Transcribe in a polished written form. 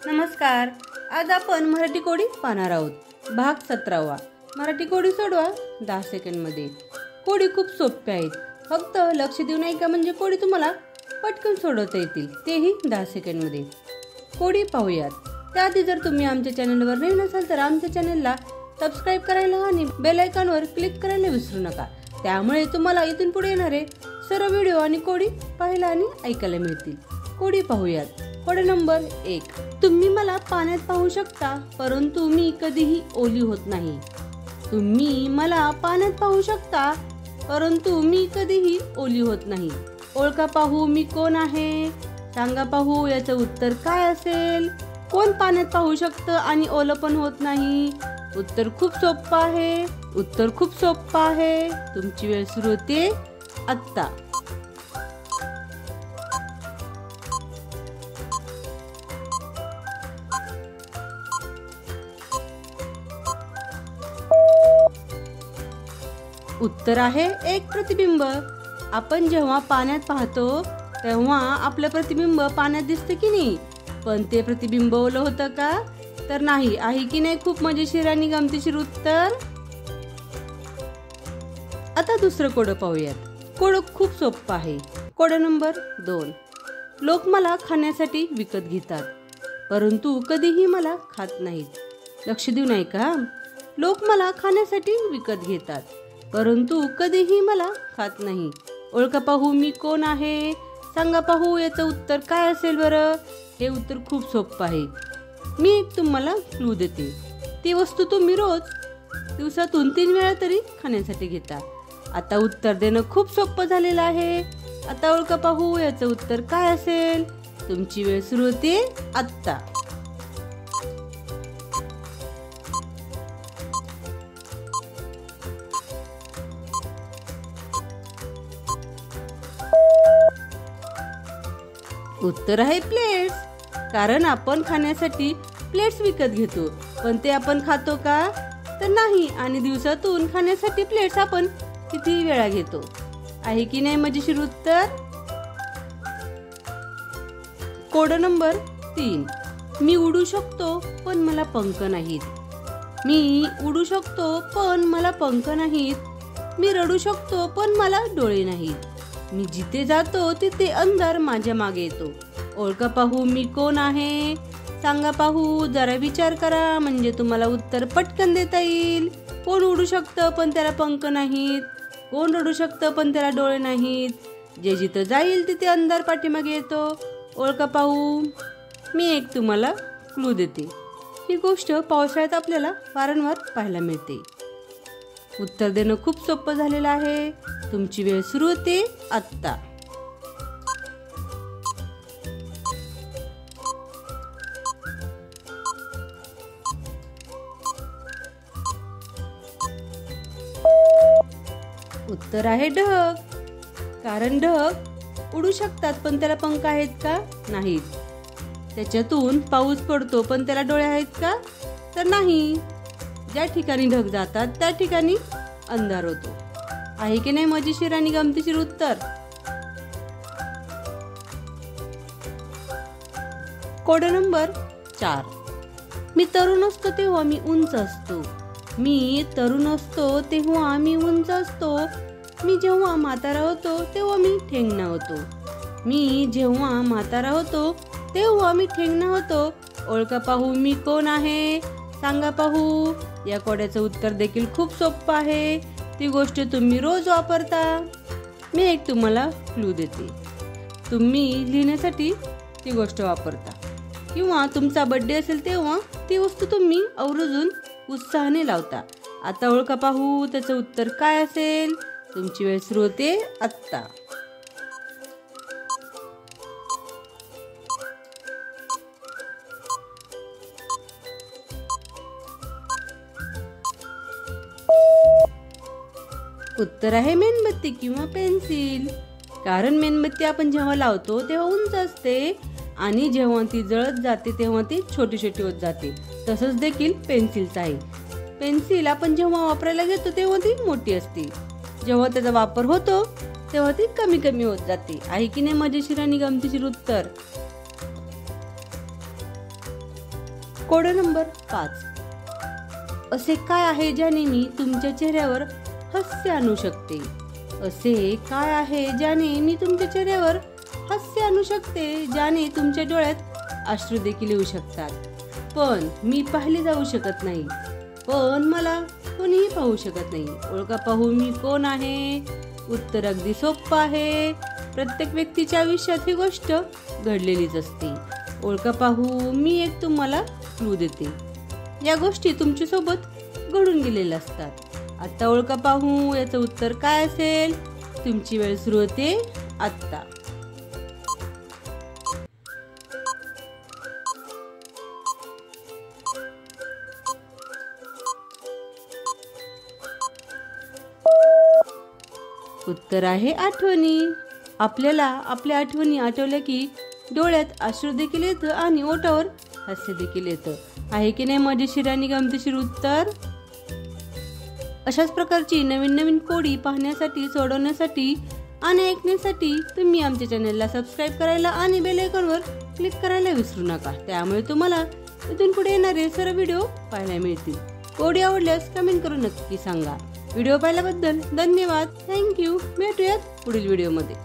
नमस्कार. आज आपण मराठी कोडी पाहणार आहोत. भाग 17वा. मराठी कोडी सोडवा 10 सेकंदमध्ये. कोडी खूप सोप्या आहेत. फक्त लक्ष देऊन ऐका म्हणजे कोडी तुम्हाला पटकन सोडवता येतील, तेही 10 सेकंदमध्ये. कोडी पाहूयात. त्याआधी जर तुम्ही आमच्या चॅनलवर नवीन असाल तर आमच्या चॅनलला सबस्क्राईब करायला आणि बेल आयकॉनवर क्लिक करायला विसरू नका. त्यामुळे तुम्हाला इथून पुढे येणारे सर्व व्हिडिओ आणि कोडी पाहायला आणि ऐकायला मिळतील. कोडी पाहूयात. कोडी नंबर 1. तुम्ही मला पाण्यात पाहू शकता, परंतु मी कधीही ओली होत नाही. तुम्ही मला पाण्यात पाहू शकता, परंतु मी कधीही ओली होत नाही. ओळखा पाहू मी कोण आहे. सांगा पाहू याचं उत्तर काय असेल. कोण पाण्यात पाहू शकतं आणि ओलं पण होत नाही. उत्तर खूप सोपं आहे. उत्तर खूप सोपं आहे. तुमची वेळ सुरू होते आत्ता. उत्तर आहे एक प्रतिबिंब. आपण जेव्हा पाण्यात पाहतो तेव्हा आपलं प्रतिबिंब पाण्यात दिसतं की नाही, पण ते प्रतिबिंब ओलं होतं का? तर नाही. आहे की नाही खूप मजेशीर आणि गमतीशीर उत्तर. आता दुसरं कोडं पाहूयात. कोडं खूप सोपं आहे. कोडं नंबर 2. लोक मला खाण्यासाठी विकत घेतात, परंतु कधीही मला खात नाहीत. लक्ष देऊन ऐका. लोक मला खाण्यासाठी विकत घेतात, परंतु कधीही मला खात नाही. ओळखा पाहू मी कोण आहे. सांगा पाहू याचं उत्तर काय असेल बरं. हे उत्तर खूप सोपं आहे. मी एक तुम्हाला क्लू देते. ती वस्तू तुम्ही रोज दिवसातून 3 वेळा तरी खाण्यासाठी घेता. आता उत्तर देणं खूप सोपं झालेलं आहे. आता ओळखा पाहू याचं उत्तर काय असेल. तुमची वेळ सुरू होते आत्ता. उत्तर आहे प्लेट्स. कारण आपण खाण्यासाठी प्लेट्स विकत घेतो, पण ते आपण खातो का? तर नाही. आणि दिवसातून खाण्यासाठी प्लेट्स आपण किती वेळा घेतो. आहे की नाही मजेशीर उत्तर. Code number 3. मी उडू शकतो पण मला पंख नाहीत. मी उडू शकतो पण मला पंख नाहीत. मी रडू शकतो पण मला डोळे नाहीत. मी जिथे जातो तिथे अंधार माझ्या मागे येतो. ओळखा पाहू मी कोण आहे. सांगा पाहू. जरा विचार करा म्हणजे तुम्हाला उत्तर पटकन देता येईल. कोण उडू शकतं पण त्याला पंख नाहीत. कोण रडू शकतं पण त्याला डोळे नाहीत. जे जिथं जाईल तिथे अंधार पाठीमागे येतो. ओळखा पाहू. मी एक तुम्हाला क्लू देते. ही गोष्ट पावसाळ्यात आपल्याला वारंवार पाहायला मिळते. उत्तर देणं खूप सोपं झालेलं आहे. तुमची वेळ सुरू होते आत्ता. उत्तर आहे ढग. कारण ढग उडू शकतात पण त्याला पंख आहेत का? नाहीत. त्याच्यातून पाऊस पडतो पण त्याला डोळे आहेत का? तर नाही. ज्या ठिकाणी ढग जातात त्या ठिकाणी अंधार होतो. आहे की नाही मजेशीर आणि गमतीशीर उत्तर. Code number 4. मी तरुण असतो तेव्हा मी उंच असतो. मी तरुण असतो तेव्हा मी उंच असतो. मी जेव्हा म्हातारा होतो तेव्हा मी ठेंगणा होतो. मी जेव्हा म्हातारा होतो तेव्हा मी ठेंगणा होतो. ओळखा पाहू मी कोण आहे. सांगा पाहू. या कोड्याचं उत्तर देखील खूप सोपं आहे. ती गोष्ट तुम्ही रोज वापरता. मी एक तुम्हाला क्लू देते. तुम्ही लिहिण्यासाठी ती गोष्ट वापरता किंवा तुमचा बर्थडे असेल तेव्हा ती वस्तू तुम्ही आवर्जून उत्साहाने लावता. आता ओळखा पाहू त्याचं उत्तर काय असेल. तुमची वेळ सुरू होते आत्ता. उत्तर आहे मेणबत्ती किंवा पेन्सिल. कारण मेणबत्ती आपण जेव्हा लावतो तेव्हा उंच असते आणि जेव्हा ती जळत जाते तेव्हा ती छोटी छोटी होत जाते. तसंच देखील पेन्सिलचं आहे. पेन्सिल आपण जेव्हा वापरायला घेतो तेव्हा ती मोठी असते. जेव्हा त्याचा वापर होतो तेव्हा ती कमी कमी होत जाते. आहे की नाही मजेशीर आणि गमतीशीर उत्तर. Code number 5. असे काय आहे ज्याने मी तुमच्या चेहऱ्यावर हास्य आणू शकते? असे काय आहे ज्याने मी तुमच्या चेहऱ्यावर हास्य आणू शकते, ज्याने तुमच्या डोळ्यात अश्रू देखील येऊ शकतात, पण मी पाहिले जाऊ शकत नाही, पण मला कोणीही पाहू शकत नाही. ओळखा पाहू मी कोण आहे? उत्तर अगदी सोपं आहे. प्रत्येक व्यक्तीच्या आयुष्यात ही गोष्ट घडलेलीच असते. ओळखा पाहू मी एक तुम्हाला क्लू देते. या गोष्टी तुमच्यासोबत घडून गेलेल्या असतात. आता ओळखा पाहू याचं उत्तर काय असेल? तुमची वेळ सुरू होते आत्ता. उत्तर आहे आठवणी. आपल्याला आपल्या आठवणी आठवल्या की डोळ्यात अश्रू देखील येतं आणि ओठावर हास्य देखील येतं. आहे की नाही मजेशीर आणि गमतीशीर उत्तर? अशाच प्रकारची नवीन नवीन कोडी पाहण्यासाठी, सोडवण्यासाठी आणि ऐकण्यासाठी तुम्ही आमच्या चॅनलला सबस्क्राईब करायला आणि बेल आयकॉनवर क्लिक करायला विसरू नका. त्यामुळे तुम्हाला इथून पुढे येणारे सर्व व्हिडिओ पाहायला मिळतील. कोडी आवडल्यास कमेंट करून नक्की सांगा. व्हिडिओ पाहिल्याबद्दल धन्यवाद. थँक्यू. भेटूयात पुढील व्हिडिओमध्ये.